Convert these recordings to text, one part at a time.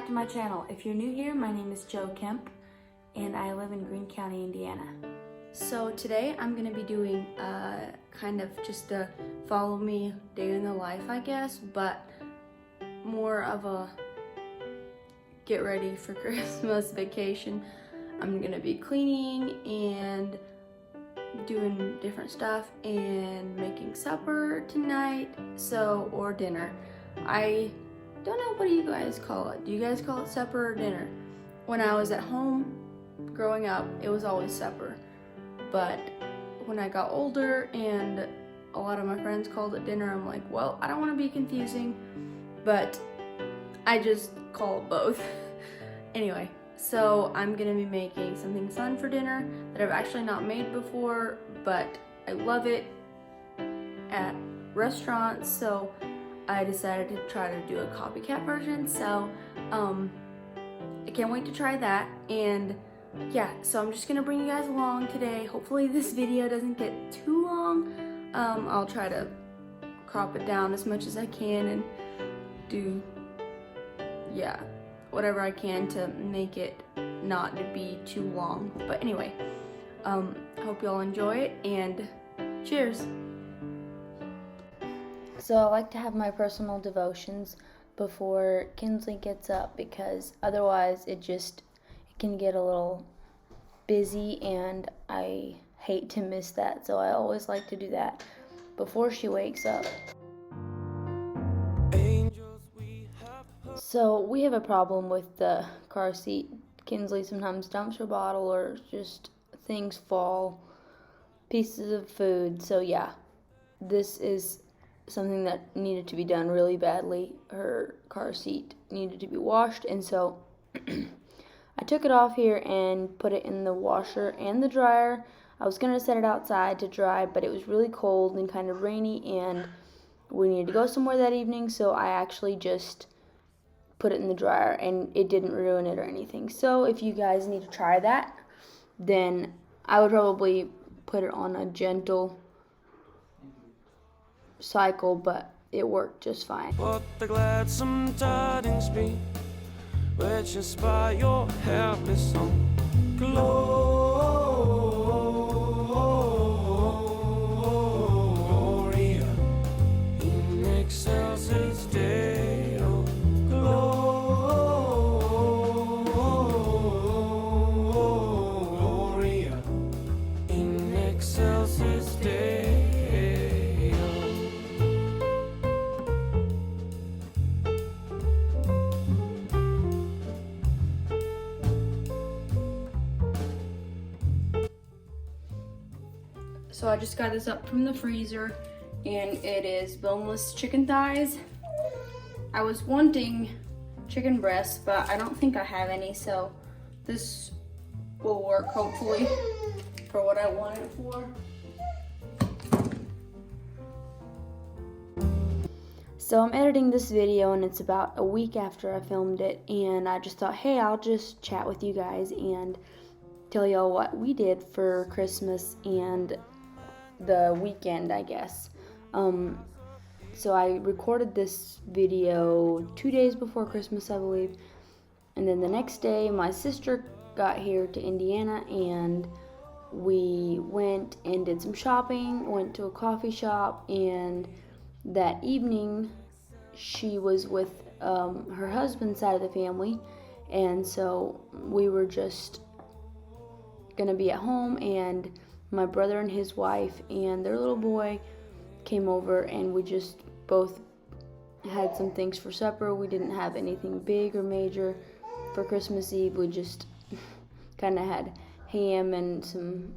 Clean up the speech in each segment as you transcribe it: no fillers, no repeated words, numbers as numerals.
back to my channel. If you're new here, my name is Joe Kemp and I live in Greene County, Indiana. So today I'm going to be doing kind of just a follow me day in the life, I guess, but more of a get ready for Christmas vacation. I'm going to be cleaning and doing different stuff and making supper tonight, or dinner. I don't know, what do you guys call it? Do you guys call it supper or dinner? When I was at home growing up, it was always supper. But when I got older and a lot of my friends called it dinner, I'm like, well, I don't want to be confusing, but I just call it both. Anyway, so I'm gonna be making something fun for dinner that I've actually not made before, but I love it at restaurants, so I decided to try to do a copycat version. So I can't wait to try that. And yeah, so I'm just gonna bring you guys along today. Hopefully this video doesn't get too long. I'll try to crop it down as much as I can and do, yeah, whatever I can to make it not to be too long. But anyway, I hope you all enjoy it, and cheers. So I like to have my personal devotions before Kinsley gets up, because otherwise it can get a little busy and I hate to miss that. So I always like to do that before she wakes up. So we have a problem with the car seat. Kinsley sometimes dumps her bottle or just things fall, pieces of food. So yeah, this is something that needed to be done really badly. Her car seat needed to be washed, and so I took it off here and put it in the washer and the dryer. I was going to set it outside to dry, but it was really cold and kind of rainy, and we needed to go somewhere that evening, so I actually just put it in the dryer, and it didn't ruin it or anything. So if you guys need to try that, then I would probably put it on a gentle cycle, but it worked just fine. What the gladsome tidings be, which inspire your helpless song. Gloria in excelsis Deo. Gloria in excelsis Deo. So I just got this up from the freezer, and it is boneless chicken thighs. I was wanting chicken breasts, but I don't think I have any, so this will work hopefully for what I want it for. So I'm editing this video, and it's about a week after I filmed it, and I just thought, hey, I'll just chat with you guys and tell y'all what we did for Christmas and the weekend, I guess. So I recorded this video 2 days before Christmas, I believe, and then the next day my sister got here to Indiana, and we went and did some shopping, went to a coffee shop, and that evening she was with her husband's side of the family, and so we were just gonna be at home, and my brother and his wife and their little boy came over, and we just both had some things for supper. We didn't have anything big or major for Christmas Eve. We just kind of had ham and some,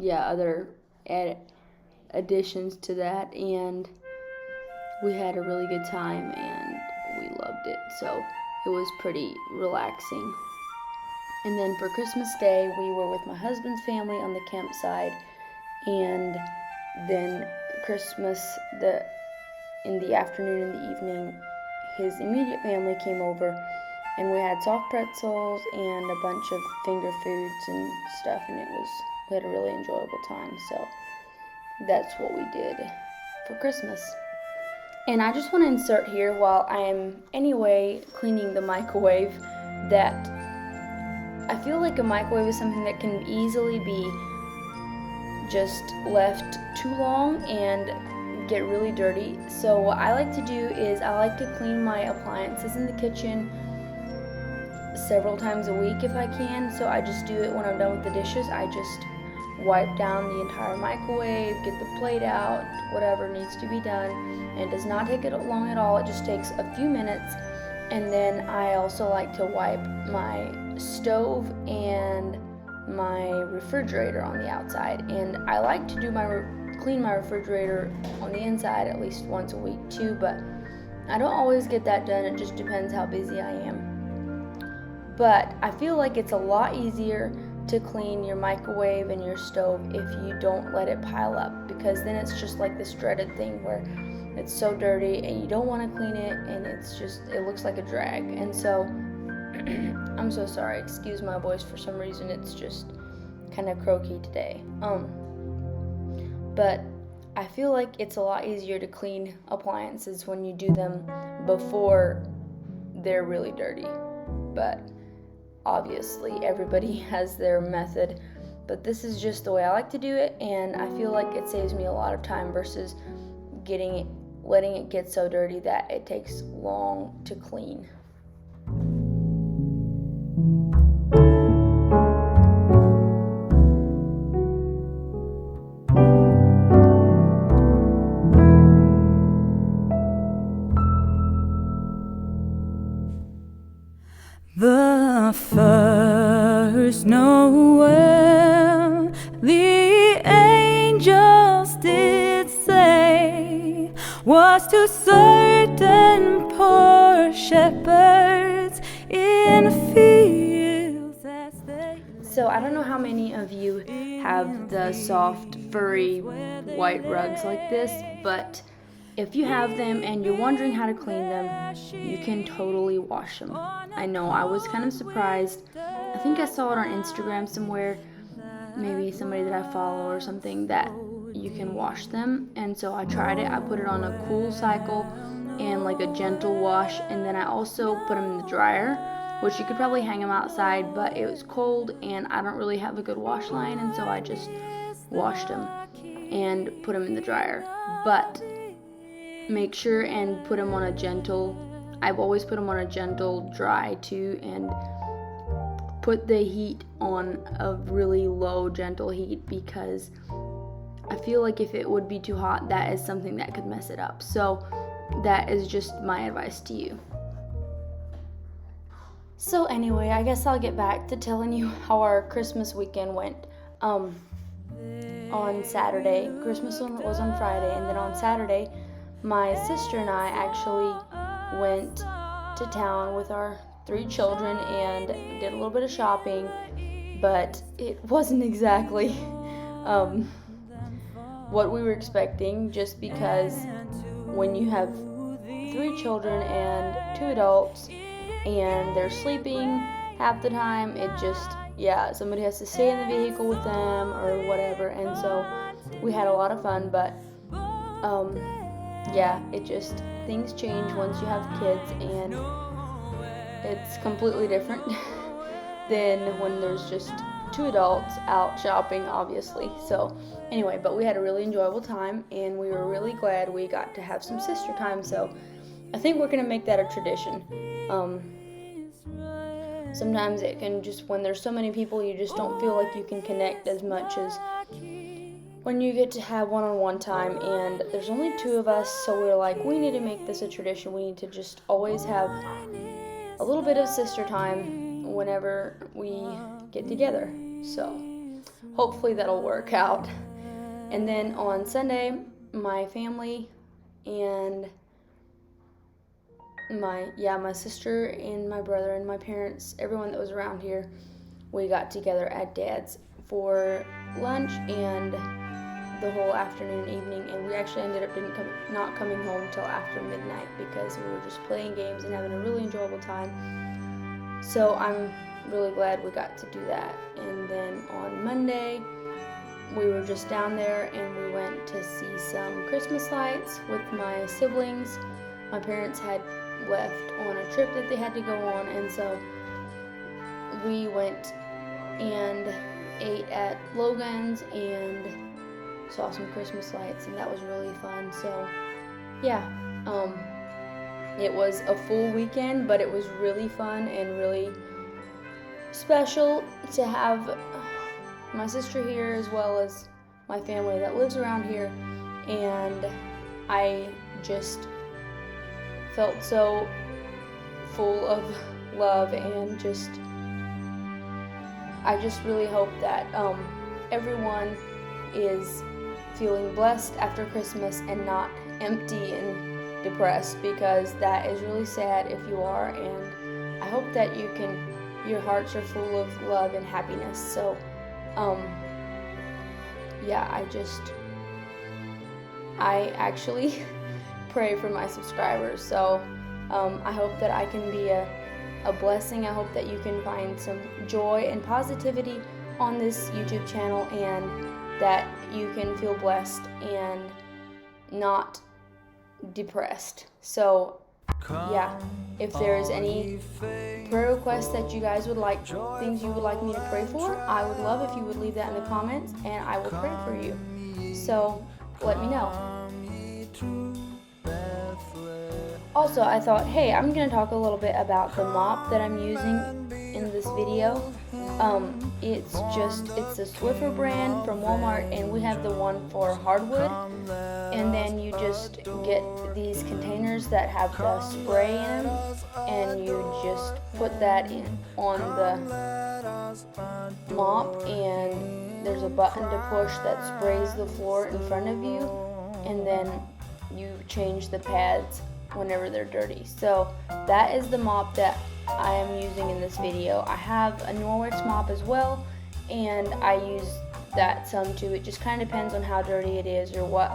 other additions to that, and we had a really good time, and we loved it. So it was pretty relaxing. And then for Christmas Day, we were with my husband's family on the Kemp side, and then Christmas, in the afternoon and the evening, his immediate family came over, and we had soft pretzels and a bunch of finger foods and stuff, and we had a really enjoyable time. So that's what we did for Christmas. And I just want to insert here, while I am anyway cleaning the microwave, that I feel like a microwave is something that can easily be just left too long and get really dirty. So what I like to do is I like to clean my appliances in the kitchen several times a week if I can. So I just do it when I'm done with the dishes. I just wipe down the entire microwave, get the plate out, whatever needs to be done, and it does not take it long at all. It just takes a few minutes. And then I also like to wipe my stove and my refrigerator on the outside, and I like to do clean my refrigerator on the inside at least once a week too, but I don't always get that done. It just depends how busy I am. But I feel like it's a lot easier to clean your microwave and your stove if you don't let it pile up, because then it's just like this dreaded thing where it's so dirty and you don't want to clean it, and it looks like a drag. And so I'm so sorry, excuse my voice, for some reason it's just kind of croaky today. But I feel like it's a lot easier to clean appliances when you do them before they're really dirty. But obviously everybody has their method, but this is just the way I like to do it, and I feel like it saves me a lot of time versus letting it get so dirty that it takes long to clean. The first Noel, the angels did say, was to certain poor shepherds in fields as they... So I don't know how many of you have the soft, furry, white rugs like this, but if you have them and you're wondering how to clean them, you can totally wash them. I know, I was kind of surprised. I think I saw it on Instagram somewhere, maybe somebody that I follow or something, that you can wash them. And so I tried it. I put it on a cool cycle and like a gentle wash, and then I also put them in the dryer, which you could probably hang them outside, but it was cold and I don't really have a good wash line, and so I just washed them and put them in the dryer. But make sure and put them on a gentle, I've always put them on a gentle dry too, and put the heat on a really low gentle heat, because I feel like if it would be too hot, that is something that could mess it up. So that is just my advice to you. So anyway, I guess I'll get back to telling you how our Christmas weekend went. On Saturday, Christmas was on Friday, and then on Saturday, my sister and I actually went to town with our 3 children and did a little bit of shopping, but it wasn't exactly what we were expecting, just because when you have 3 children and 2 adults and they're sleeping half the time, somebody has to stay in the vehicle with them or whatever, and so we had a lot of fun, but things change once you have kids, and it's completely different than when there's just 2 adults out shopping, obviously. So anyway, but we had a really enjoyable time, and we were really glad we got to have some sister time, so I think we're going to make that a tradition. Sometimes it can just, when there's so many people, you just don't feel like you can connect as much as when you get to have one-on-one time, and there's only 2 of us, so we're like, we need to make this a tradition. We need to just always have a little bit of sister time whenever we get together. So hopefully that'll work out. And then on Sunday, my family and my sister and my brother and my parents, everyone that was around here, we got together at Dad's for lunch and the whole afternoon, evening, and we actually ended up not coming home till after midnight because we were just playing games and having a really enjoyable time. So I'm really glad we got to do that. And then on Monday, we were just down there and we went to see some Christmas lights with my siblings. My parents had left on a trip that they had to go on, and so we went and ate at Logan's and saw some Christmas lights, and that was really fun. So yeah, it was a full weekend, but it was really fun and really special to have my sister here as well as my family that lives around here, and I just felt so full of love, and I just really hope that everyone is feeling blessed after Christmas and not empty and depressed, because that is really sad if you are, and I hope that your hearts are full of love and happiness. So yeah, I actually pray for my subscribers, so I hope that I can be a blessing. I hope that you can find some joy and positivity on this YouTube channel, and that you can feel blessed and not depressed. So yeah, if there's any prayer requests that you guys would like, things you would like me to pray for, I would love if you would leave that in the comments, and I will pray for you. So let me know. Also, I thought, hey, I'm going to talk a little bit about the mop that I'm using in this video. It's a Swiffer brand from Walmart, and we have the one for hardwood. And then you just get these containers that have the spray in them, and you just put that in on the mop, and there's a button to push that sprays the floor in front of you, and then you change the pads whenever they're dirty. So that is the mop that I am using in this video. I have a Norwex mop as well, and I use that some too. It just kind of depends on how dirty it is or what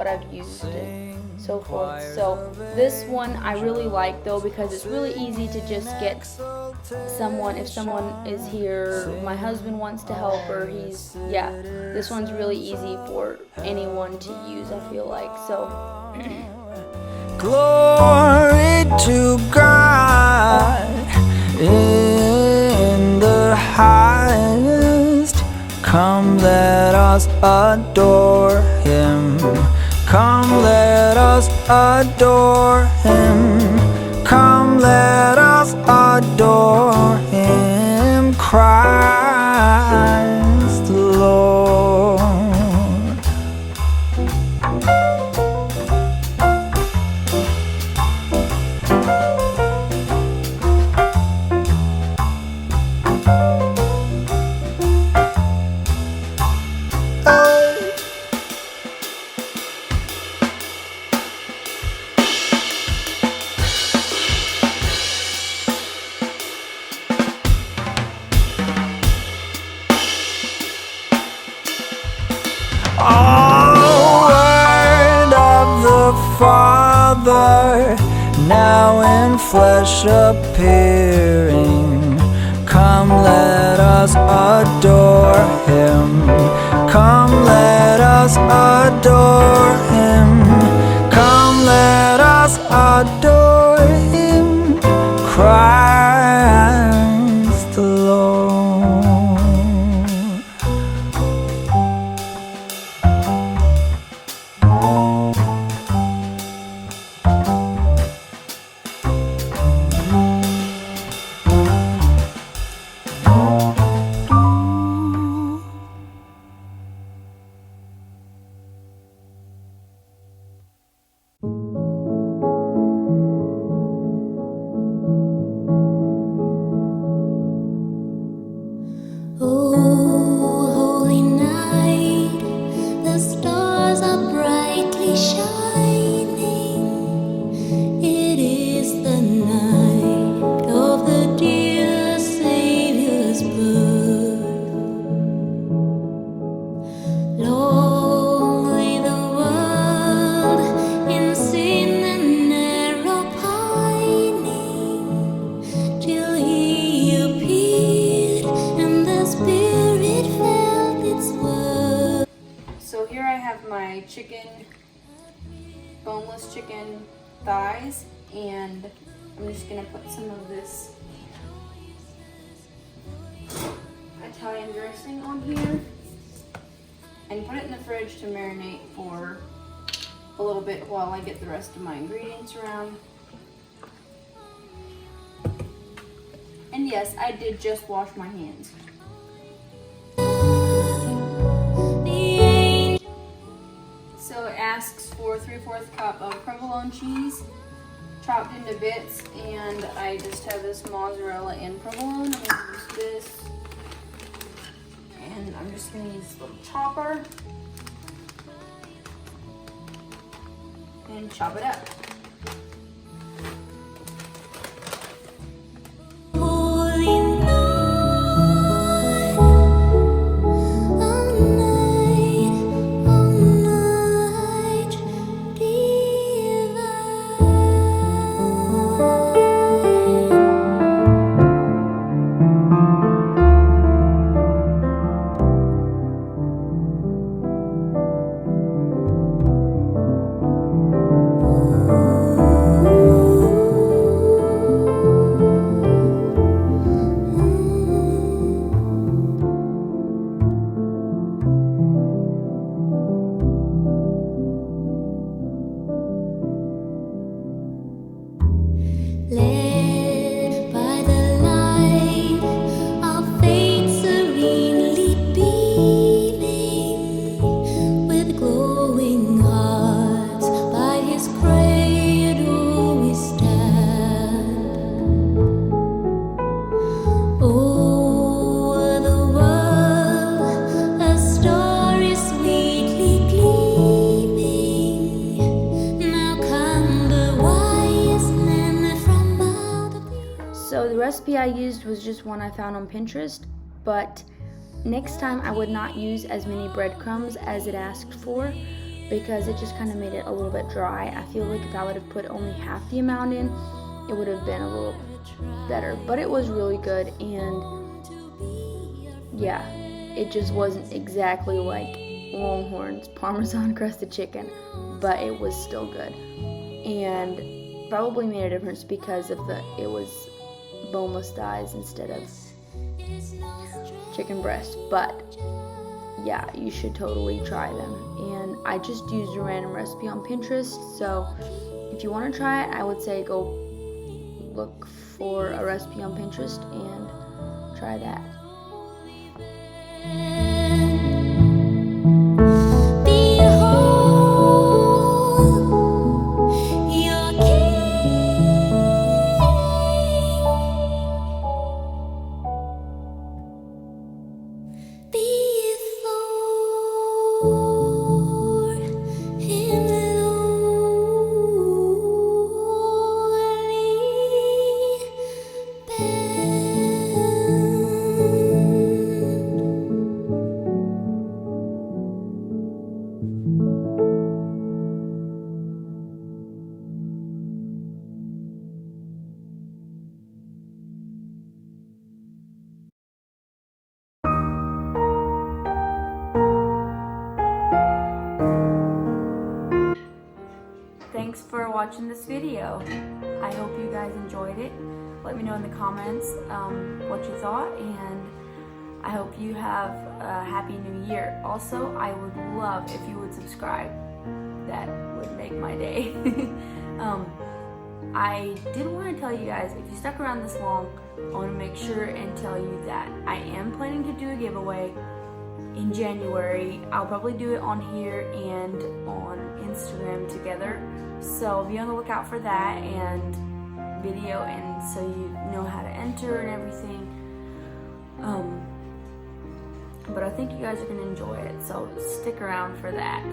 I've used and so forth. So this one I really like though, because it's really easy to just get someone, if someone is here, my husband wants to help, or this one's really easy for anyone to use, I feel like. So Glory to God in the highest. Come, let us adore Him. Come, let us adore Him. Come, let us adore Him. Christ the Lord. Word of the Father, now in flesh appearing. Come, let us adore Him. Come, let us adore Him. Come, let us adore Him. Christ the Lord. have my boneless chicken thighs, and I'm just gonna put some of this Italian dressing on here and put it in the fridge to marinate for a little bit while I get the rest of my ingredients around. And yes, I did just wash my hands. So it asks for 3/4 cup of provolone cheese chopped into bits, and I just have this mozzarella and provolone. I'm gonna use this, and I'm just gonna use this little chopper and chop it up. So the recipe I used was just one I found on Pinterest, but next time I would not use as many breadcrumbs as it asked for, because it just kind of made it a little bit dry. I feel like if I would have put only half the amount in, it would have been a little better. But it was really good, and yeah, it just wasn't exactly like Longhorn's Parmesan crusted chicken, but it was still good, and probably made a difference because of it was boneless thighs instead of chicken breast. But yeah, you should totally try them. And I just used a random recipe on Pinterest, so if you want to try it, I would say go look for a recipe on Pinterest and try that. Thanks for watching this video. I hope you guys enjoyed it. Let me know in the comments what you thought, and I hope you have a happy new year. Also, I would love if you would subscribe. That would make my day. I did want to tell you guys, if you stuck around this long, I want to make sure and tell you that I am planning to do a giveaway in January. I'll probably do it on here and on Instagram together. So be on the lookout for that and video, and so you know how to enter and everything. But I think you guys are going to enjoy it, so stick around for that.